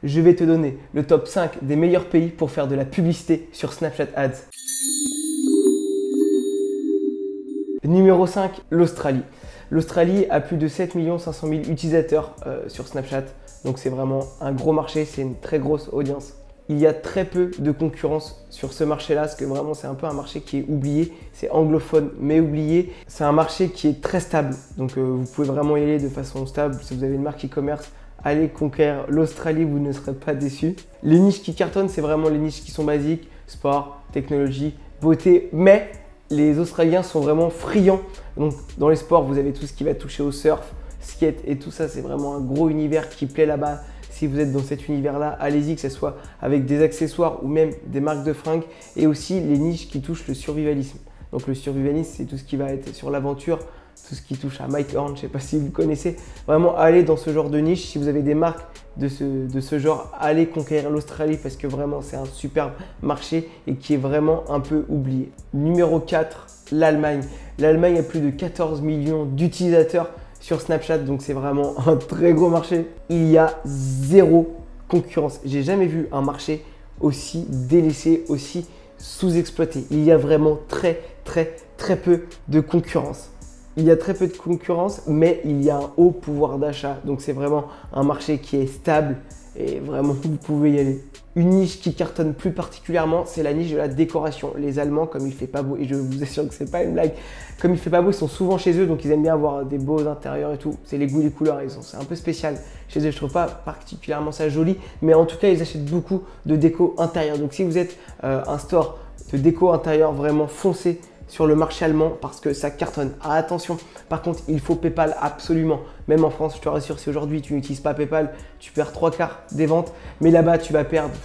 je vais te donner le top 5 des meilleurs pays pour faire de la publicité sur Snapchat Ads. Numéro 5, l'Australie. L'Australie a plus de 7 500 000 utilisateurs sur Snapchat. Donc c'est vraiment un gros marché, c'est une très grosse audience. Il y a très peu de concurrence sur ce marché-là, parce que vraiment c'est un peu un marché qui est oublié. C'est anglophone mais oublié. C'est un marché qui est très stable. Donc vous pouvez vraiment y aller de façon stable. Si vous avez une marque e-commerce, allez conquérir l'Australie, vous ne serez pas déçus. Les niches qui cartonnent, c'est vraiment les niches qui sont basiques. Sport, technologie, beauté. Mais les Australiens sont vraiment friands. Donc dans les sports, vous avez tout ce qui va toucher au surf, skate et tout ça. C'est vraiment un gros univers qui plaît là-bas. Si vous êtes dans cet univers-là, allez-y, que ce soit avec des accessoires ou même des marques de fringues. Et aussi les niches qui touchent le survivalisme. Donc le survivalisme, c'est tout ce qui va être sur l'aventure, tout ce qui touche à Mike Horn, je ne sais pas si vous connaissez. Vraiment, allez dans ce genre de niche. Si vous avez des marques de ce genre, allez conquérir l'Australie parce que vraiment, c'est un superbe marché et qui est vraiment un peu oublié. Numéro 4, l'Allemagne. L'Allemagne a plus de 14 millions d'utilisateurs sur Snapchat, donc c'est vraiment un très gros marché. Il y a zéro concurrence. J'ai jamais vu un marché aussi délaissé, aussi sous-exploité. Il y a vraiment très peu de concurrence. Il y a très peu de concurrence, mais il y a un haut pouvoir d'achat. Donc c'est vraiment un marché qui est stable et vraiment vous pouvez y aller. Une niche qui cartonne plus particulièrement, c'est la niche de la décoration. Les Allemands, comme il fait pas beau, et je vous assure que c'est pas une blague, comme il fait pas beau, ils sont souvent chez eux, donc ils aiment bien avoir des beaux intérieurs et tout. C'est les goûts, les couleurs, c'est un peu spécial chez eux. Je trouve pas particulièrement ça joli, mais en tout cas, ils achètent beaucoup de déco intérieure. Donc si vous êtes un store de déco intérieure vraiment foncé sur le marché allemand parce que ça cartonne. Ah, attention, par contre, il faut PayPal absolument. Même en France, je te rassure, si aujourd'hui tu n'utilises pas PayPal, tu perds 3/4 des ventes. Mais là-bas, tu vas perdre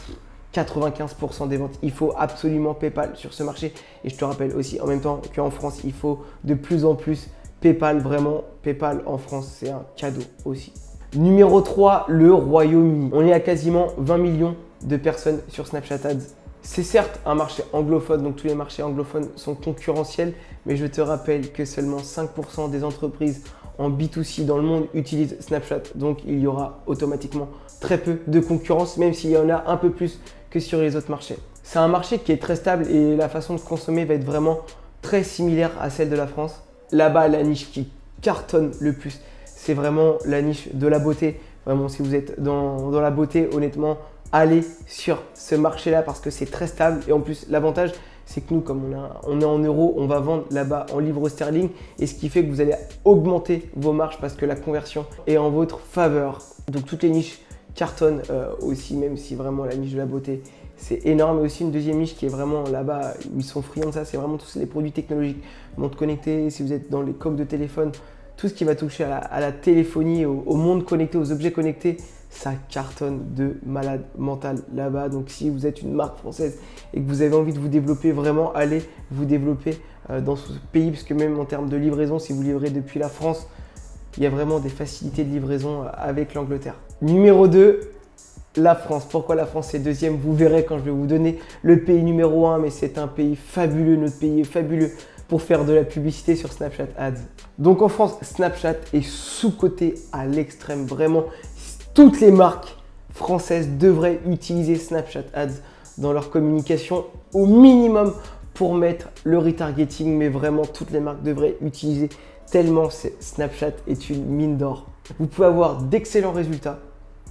95% des ventes. Il faut absolument PayPal sur ce marché. Et je te rappelle aussi en même temps qu'en France, il faut de plus en plus PayPal. Vraiment, PayPal en France, c'est un cadeau aussi. Numéro 3, le Royaume-Uni. On est à quasiment 20 millions de personnes sur Snapchat Ads. C'est certes un marché anglophone, donc tous les marchés anglophones sont concurrentiels, mais je te rappelle que seulement 5% des entreprises en B2C dans le monde utilisent Snapchat. Donc il y aura automatiquement très peu de concurrence, même s'il y en a un peu plus que sur les autres marchés. C'est un marché qui est très stable et la façon de consommer va être vraiment très similaire à celle de la France. Là-bas, la niche qui cartonne le plus, c'est vraiment la niche de la beauté. Vraiment, si vous êtes dans la beauté, honnêtement, allez sur ce marché-là parce que c'est très stable. Et en plus, l'avantage, c'est que nous, comme on est en euros, on va vendre là-bas en livres sterling. Et ce qui fait que vous allez augmenter vos marges parce que la conversion est en votre faveur. Donc, toutes les niches cartonnent aussi, même si vraiment la niche de la beauté, c'est énorme. Et aussi une deuxième niche qui est vraiment là-bas, où ils sont friands de ça, c'est vraiment tous les produits technologiques. Montre connectée, si vous êtes dans les coques de téléphone, tout ce qui va toucher à la téléphonie, au monde connecté, aux objets connectés, ça cartonne de malade mental là-bas. Donc si vous êtes une marque française et que vous avez envie de vous développer, vraiment allez vous développer dans ce pays, puisque même en termes de livraison, si vous livrez depuis la France, il y a vraiment des facilités de livraison avec l'Angleterre. Numéro 2, la France. Pourquoi la France est deuxième? Vous verrez quand je vais vous donner le pays numéro 1, mais c'est un pays fabuleux, notre pays est fabuleux pour faire de la publicité sur Snapchat Ads. Donc en France, Snapchat est sous-coté à l'extrême. Vraiment, toutes les marques françaises devraient utiliser Snapchat Ads dans leur communication au minimum pour mettre le retargeting, mais vraiment toutes les marques devraient utiliser tellement Snapchat est une mine d'or. Vous pouvez avoir d'excellents résultats.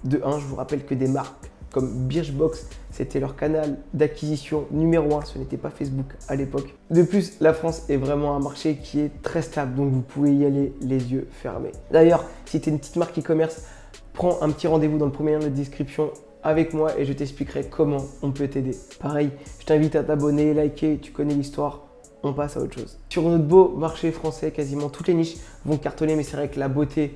De 1, je vous rappelle que des marques comme Birchbox, c'était leur canal d'acquisition numéro 1, ce n'était pas Facebook à l'époque. De plus, la France est vraiment un marché qui est très stable, donc vous pouvez y aller les yeux fermés. D'ailleurs, si tu es une petite marque e-commerce, prends un petit rendez-vous dans le premier lien de description avec moi et je t'expliquerai comment on peut t'aider. Pareil, je t'invite à t'abonner, liker, tu connais l'histoire, on passe à autre chose. Sur notre beau marché français, quasiment toutes les niches vont cartonner, mais c'est vrai que la beauté,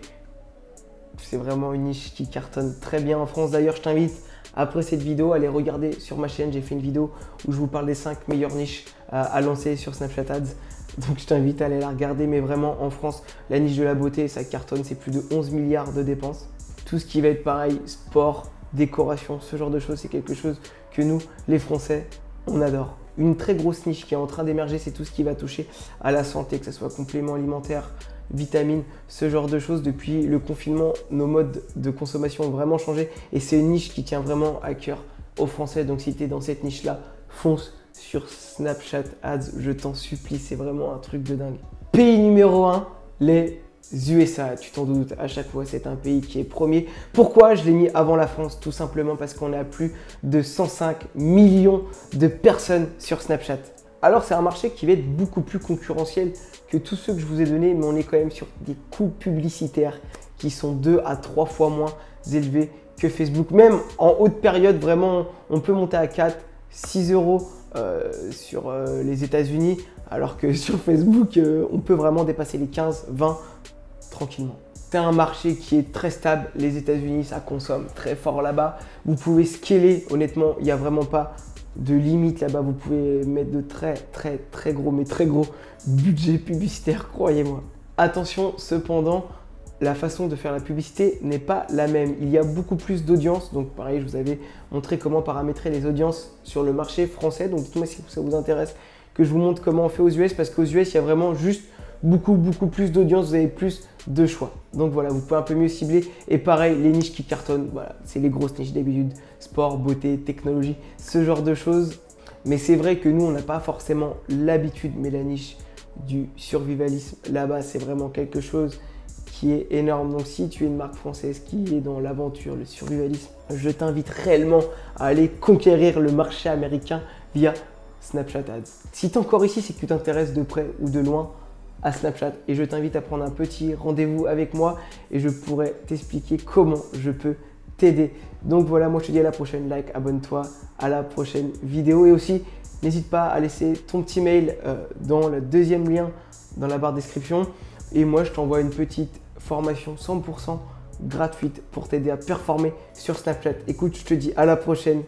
c'est vraiment une niche qui cartonne très bien en France. D'ailleurs, je t'invite après cette vidéo à aller regarder sur ma chaîne. J'ai fait une vidéo où je vous parle des 5 meilleures niches à lancer sur Snapchat Ads. Donc, je t'invite à aller la regarder. Mais vraiment, en France, la niche de la beauté, ça cartonne. C'est plus de 11 milliards de dépenses. Tout ce qui va être pareil, sport, décoration, ce genre de choses, c'est quelque chose que nous, les Français, on adore. Une très grosse niche qui est en train d'émerger, c'est tout ce qui va toucher à la santé, que ce soit compléments alimentaires, vitamines, ce genre de choses. Depuis le confinement, nos modes de consommation ont vraiment changé et c'est une niche qui tient vraiment à cœur aux Français. Donc si tu es dans cette niche-là, fonce sur Snapchat Ads, je t'en supplie, c'est vraiment un truc de dingue. Pays numéro 1, les USA, tu t'en doutes, à chaque fois c'est un pays qui est premier. Pourquoi je l'ai mis avant la France? Tout simplement parce qu'on est à plus de 105 millions de personnes sur Snapchat. Alors c'est un marché qui va être beaucoup plus concurrentiel que tous ceux que je vous ai donnés, mais on est quand même sur des coûts publicitaires qui sont 2 à 3 fois moins élevés que Facebook. Même en haute période, vraiment, on peut monter à 4, 6 euros sur les États-Unis, alors que sur Facebook, on peut vraiment dépasser les 15, 20 tranquillement. C'est un marché qui est très stable. Les États-Unis, ça consomme très fort là-bas. Vous pouvez scaler, honnêtement, il n'y a vraiment pas de limite là-bas. Vous pouvez mettre de très gros, mais très gros budget publicitaire, croyez-moi. Attention, cependant, la façon de faire la publicité n'est pas la même. Il y a beaucoup plus d'audience. Donc pareil, je vous avais montré comment paramétrer les audiences sur le marché français. Donc dites-moi si ça vous intéresse que je vous montre comment on fait aux US, parce qu'aux US, il y a vraiment juste beaucoup plus d'audience, vous avez plus de choix. Donc voilà, vous pouvez un peu mieux cibler. Et pareil, les niches qui cartonnent, voilà, c'est les grosses niches d'habitude, sport, beauté, technologie, ce genre de choses. Mais c'est vrai que nous, on n'a pas forcément l'habitude, mais la niche du survivalisme, là-bas, c'est vraiment quelque chose qui est énorme. Donc si tu es une marque française qui est dans l'aventure, le survivalisme, je t'invite réellement à aller conquérir le marché américain via Snapchat Ads. Si tu es encore ici, c'est que tu t'intéresses de près ou de loin à Snapchat et je t'invite à prendre un petit rendez-vous avec moi et je pourrai t'expliquer comment je peux t'aider. Donc voilà, moi je te dis à la prochaine, like, abonne-toi, à la prochaine vidéo et aussi n'hésite pas à laisser ton petit mail dans le deuxième lien dans la barre description et moi je t'envoie une petite formation 100% gratuite pour t'aider à performer sur Snapchat. Écoute, je te dis à la prochaine.